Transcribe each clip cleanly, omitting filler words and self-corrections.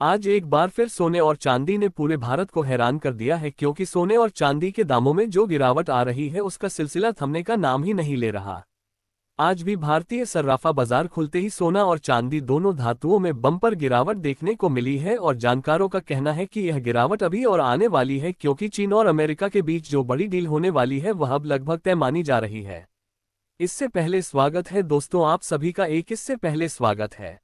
आज एक बार फिर सोने और चांदी ने पूरे भारत को हैरान कर दिया है, क्योंकि सोने और चांदी के दामों में जो गिरावट आ रही है उसका सिलसिला थमने का नाम ही नहीं ले रहा। आज भी भारतीय सर्राफा बाजार खुलते ही सोना और चांदी दोनों धातुओं में बम्पर गिरावट देखने को मिली है और जानकारों का कहना है कि यह गिरावट अभी और आने वाली है, क्योंकि चीन और अमेरिका के बीच जो बड़ी डील होने वाली है वह अब लगभग तय मानी जा रही है। इससे पहले स्वागत है दोस्तों, आप सभी का इससे पहले स्वागत है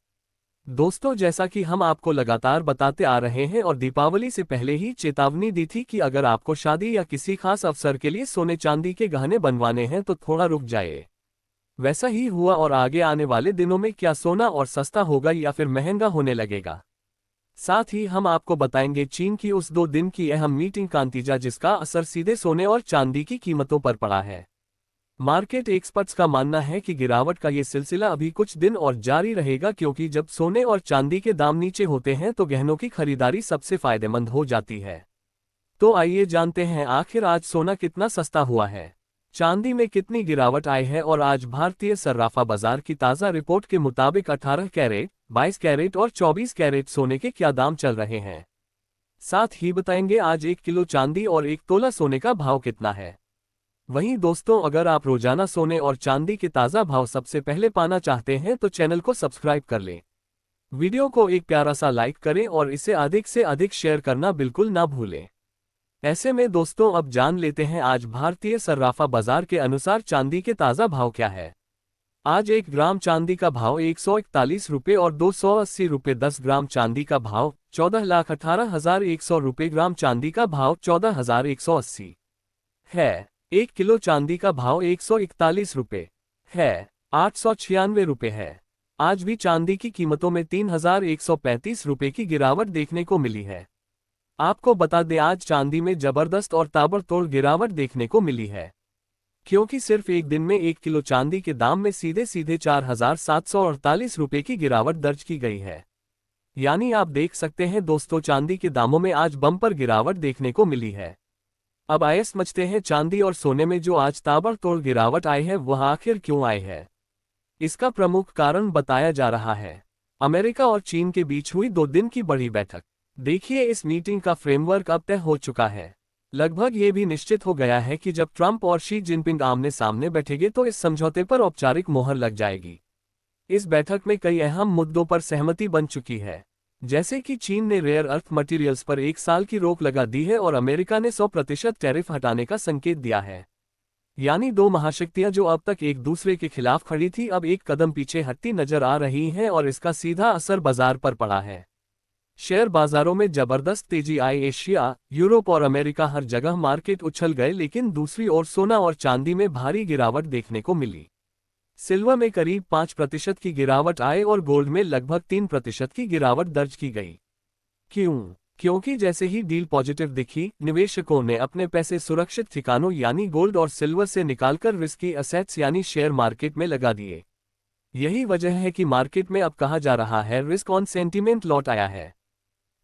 दोस्तों। जैसा कि हम आपको लगातार बताते आ रहे हैं और दीपावली से पहले ही चेतावनी दी थी कि अगर आपको शादी या किसी खास अवसर के लिए सोने चांदी के गहने बनवाने हैं तो थोड़ा रुक जाइए। वैसा ही हुआ और आगे आने वाले दिनों में क्या सोना और सस्ता होगा या फिर महंगा होने लगेगा। साथ ही हम आपको बताएंगे चीन की उस 2 दिन की अहम मीटिंग का नतीजा, जिसका असर सीधे सोने और चांदी की कीमतों पर पड़ा है। मार्केट एक्सपर्ट्स का मानना है कि गिरावट का ये सिलसिला अभी कुछ दिन और जारी रहेगा, क्योंकि जब सोने और चांदी के दाम नीचे होते हैं तो गहनों की खरीदारी सबसे फायदेमंद हो जाती है। तो आइए जानते हैं आखिर आज सोना कितना सस्ता हुआ है, चांदी में कितनी गिरावट आई है और आज भारतीय सर्राफा बाजार की ताज़ा रिपोर्ट के मुताबिक 18 कैरेट, 22 कैरेट और 24 कैरेट सोने के क्या दाम चल रहे हैं। साथ ही बताएंगे आज 1 किलो चांदी और 1 तोला सोने का भाव कितना है। वहीं दोस्तों, अगर आप रोजाना सोने और चांदी के ताज़ा भाव सबसे पहले पाना चाहते हैं तो चैनल को सब्सक्राइब कर लें। वीडियो को एक प्यारा सा लाइक करें और इसे अधिक से अधिक शेयर करना बिल्कुल ना भूलें। ऐसे में दोस्तों, अब जान लेते हैं आज भारतीय सर्राफा बाजार के अनुसार चांदी के ताज़ा भाव क्या है। आज 1 ग्राम चांदी का भाव 141 रुपये और 280 रुपये। 10 ग्राम चांदी का भाव 14,18,100 रुपये। ग्राम चांदी का भाव 14,180 है। 1 किलो चांदी का भाव 141 रुपये है, 896 रुपये है। आज भी चांदी की कीमतों में 3,135 रुपये की गिरावट देखने को मिली है। आपको बता दें, आज चांदी में जबरदस्त और ताबड़तोड़ गिरावट देखने को मिली है, क्योंकि सिर्फ एक दिन में 1 किलो चांदी के दाम में सीधे सीधे 4,748 रुपये की गिरावट दर्ज की गई है। यानी आप देख सकते हैं दोस्तों, चांदी के दामों में आज बम्पर गिरावट देखने को मिली है। अब आइए समझते हैं चांदी और सोने में जो आज ताबड़तोड़ गिरावट आई है वह आखिर क्यों आई है। इसका प्रमुख कारण बताया जा रहा है अमेरिका और चीन के बीच हुई 2 दिन की बड़ी बैठक। देखिए, इस मीटिंग का फ्रेमवर्क अब तय हो चुका है। लगभग ये भी निश्चित हो गया है कि जब ट्रंप और शी जिनपिंग आमने सामने बैठेंगे तो इस समझौते पर औपचारिक मोहर लग जाएगी। इस बैठक में कई अहम मुद्दों पर सहमति बन चुकी है, जैसे कि चीन ने रेयर अर्थ मटेरियल्स पर 1 साल की रोक लगा दी है और अमेरिका ने 100% टैरिफ हटाने का संकेत दिया है। यानी 2 महाशक्तियां जो अब तक एक दूसरे के खिलाफ खड़ी थी अब एक कदम पीछे हटती नजर आ रही हैं और इसका सीधा असर बाजार पर पड़ा है। शेयर बाजारों में जबरदस्त तेजी आई। एशिया, यूरोप और अमेरिका हर जगह मार्केट उछल गए, लेकिन दूसरी ओर सोना और चांदी में भारी गिरावट देखने को मिली। सिल्वर में करीब 5% की गिरावट आई और गोल्ड में लगभग 3% की गिरावट दर्ज की गई। क्यों? क्योंकि जैसे ही डील पॉजिटिव दिखी, निवेशकों ने अपने पैसे सुरक्षित ठिकानों यानी गोल्ड और सिल्वर से निकालकर रिस्की असेट्स यानी शेयर मार्केट में लगा दिए। यही वजह है कि मार्केट में अब कहा जा रहा है रिस्क ऑन सेंटीमेंट लौट आया है।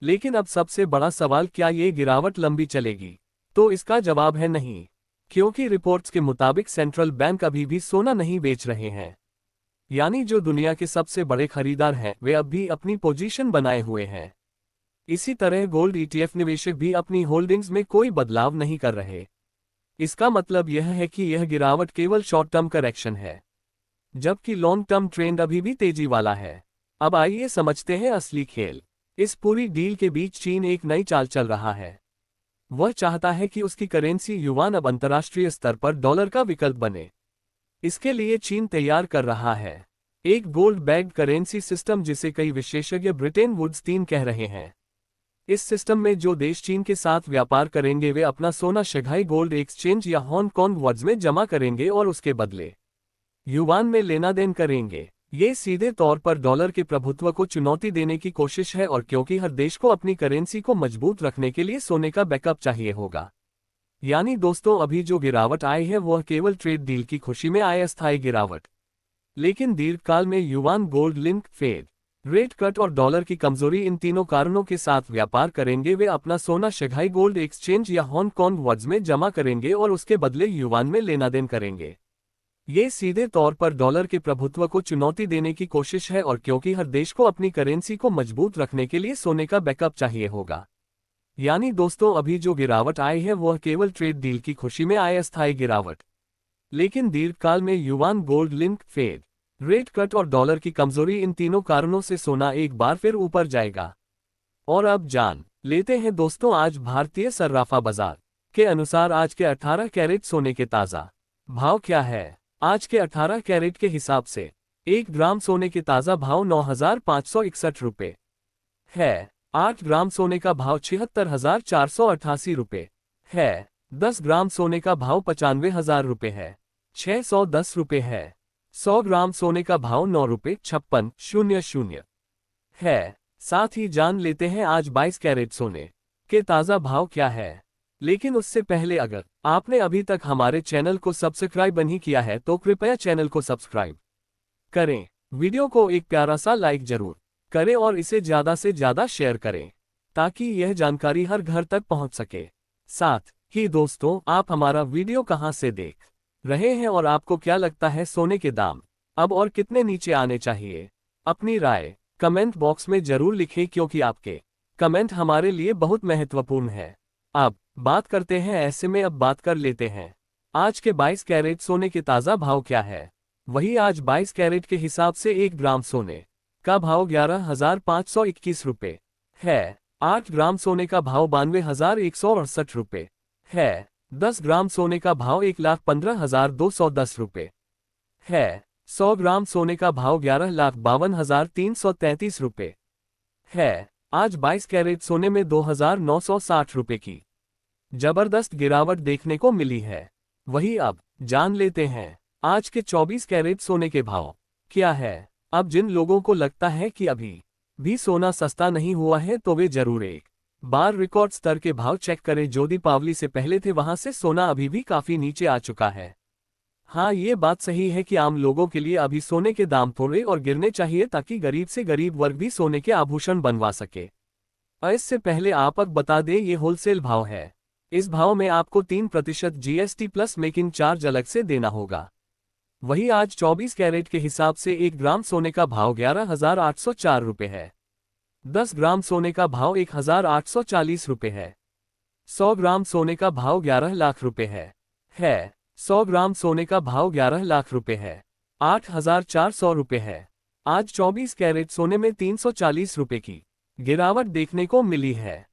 लेकिन अब सबसे बड़ा सवाल, क्या ये गिरावट लंबी चलेगी? तो इसका जवाब है नहीं, क्योंकि रिपोर्ट्स के मुताबिक सेंट्रल बैंक अभी भी सोना नहीं बेच रहे हैं। यानी जो दुनिया के सबसे बड़े खरीदार हैं वे अब भी अपनी पोजीशन बनाए हुए हैं। इसी तरह गोल्ड ETF निवेशक भी अपनी होल्डिंग्स में कोई बदलाव नहीं कर रहे। इसका मतलब यह है कि यह गिरावट केवल शॉर्ट टर्म करेक्शन है, जबकि लॉन्ग टर्म ट्रेंड अभी भी तेजी वाला है। अब आइए समझते हैं असली खेल। इस पूरी डील के बीच चीन एक नई चाल चल रहा है। वह चाहता है कि उसकी करेंसी युआन अब अंतर्राष्ट्रीय स्तर पर डॉलर का विकल्प बने। इसके लिए चीन तैयार कर रहा है एक गोल्ड बैग्ड करेंसी सिस्टम, जिसे कई विशेषज्ञ ब्रिटेन वुड्स 3 कह रहे हैं। इस सिस्टम में जो देश चीन के साथ व्यापार करेंगे वे अपना सोना शंघाई गोल्ड एक्सचेंज या हांगकांग वुड्स में जमा करेंगे और उसके बदले युआन में लेना देन करेंगे। ये सीधे तौर पर डॉलर के प्रभुत्व को चुनौती देने की कोशिश है, और क्योंकि हर देश को अपनी करेंसी को मजबूत रखने के लिए सोने का बैकअप चाहिए होगा। यानी दोस्तों, अभी जो गिरावट आई है वह केवल ट्रेड डील की खुशी में आए अस्थायी गिरावट, लेकिन दीर्घकाल में yuan gold link Fed rate cut और डॉलर की कमजोरी, इन तीनों कारणों के साथ व्यापार करेंगे। वे अपना सोना शंघाई गोल्ड एक्सचेंज या हांगकांग वुड्स में जमा करेंगे और उसके बदले युआन में लेना देन करेंगे। ये सीधे तौर पर डॉलर के प्रभुत्व को चुनौती देने की कोशिश है, और क्योंकि हर देश को अपनी करेंसी को मजबूत रखने के लिए सोने का बैकअप चाहिए होगा। यानी दोस्तों, अभी जो गिरावट आई है वह केवल ट्रेड डील की खुशी में आए अस्थायी गिरावट, लेकिन दीर्घकाल में yuan gold link Fed rate cut और डॉलर की कमजोरी, इन तीनों कारणों से सोना एक बार फिर ऊपर जाएगा। और अब जान लेते हैं दोस्तों आज भारतीय सर्राफा बाजार के अनुसार आज के 18 कैरेट सोने के ताज़ा भाव क्या है। आज के 18 कैरेट के हिसाब से 1 ग्राम सोने के ताज़ा भाव 9,561 रुपये है। 8 ग्राम सोने का भाव 76,488 रुपये है। 10 ग्राम सोने का भाव 95,000 रुपये है, 610 रुपये है। 100 ग्राम सोने का भाव 9 रुपये 5600 है। साथ ही जान लेते हैं आज 22 कैरेट सोने के ताज़ा भाव क्या है। लेकिन उससे पहले अगर आपने अभी तक हमारे चैनल को सब्सक्राइब नहीं किया है तो कृपया चैनल को सब्सक्राइब करें, वीडियो को एक प्यारा सा लाइक जरूर करें और इसे ज़्यादा से ज़्यादा शेयर करें ताकि यह जानकारी हर घर तक पहुंच सके। साथ ही दोस्तों, आप हमारा वीडियो कहां से देख रहे हैं और आपको क्या लगता है सोने के दाम अब और कितने नीचे आने चाहिए? अपनी राय कमेंट बॉक्स में जरूर लिखें, क्योंकि आपके कमेंट हमारे लिए बहुत महत्वपूर्ण है। अब बात करते हैं, ऐसे में अब बात कर लेते हैं आज के 22 कैरेट सोने के ताज़ा भाव क्या है। वही आज 22 कैरेट के हिसाब से 1 ग्राम सोने का भाव 11,521 रुपये है। 8 ग्राम सोने का भाव 92,168 रुपये है। 10 ग्राम सोने का भाव 1,15,210 रुपये है। 100 ग्राम सोने का भाव 11,52,333 रुपये है। आज 22 कैरेट सोने में 2,960 रुपये की जबरदस्त गिरावट देखने को मिली है। वही अब जान लेते हैं आज के 24 कैरेट सोने के भाव क्या है। अब जिन लोगों को लगता है कि अभी भी सोना सस्ता नहीं हुआ है तो वे जरूर एक बार रिकॉर्ड स्तर के भाव चेक करें जो दीपावली से पहले थे। वहां से सोना अभी भी काफी नीचे आ चुका है। हाँ, ये बात सही है कि आम लोगों के लिए अभी सोने के दाम थोड़े और गिरने चाहिए ताकि गरीब से गरीब वर्ग भी सोने के आभूषण बनवा सके। और इससे पहले आप बता दें, ये होलसेल भाव है। इस भाव में आपको 3% जीएसटी प्लस मेकिंग चार्ज अलग से देना होगा। वही आज 24 कैरेट के हिसाब से 1 ग्राम सोने का भाव 11,804 रुपये है। 10 ग्राम सोने का भाव 1,840 रुपये है। 100 ग्राम सोने का भाव 11 लाख रुपये है। 100 ग्राम सोने का भाव 11 लाख रुपये है, 8,400 रुपये है। आज 24 कैरेट सोने में 340 रुपये की गिरावट देखने को मिली है।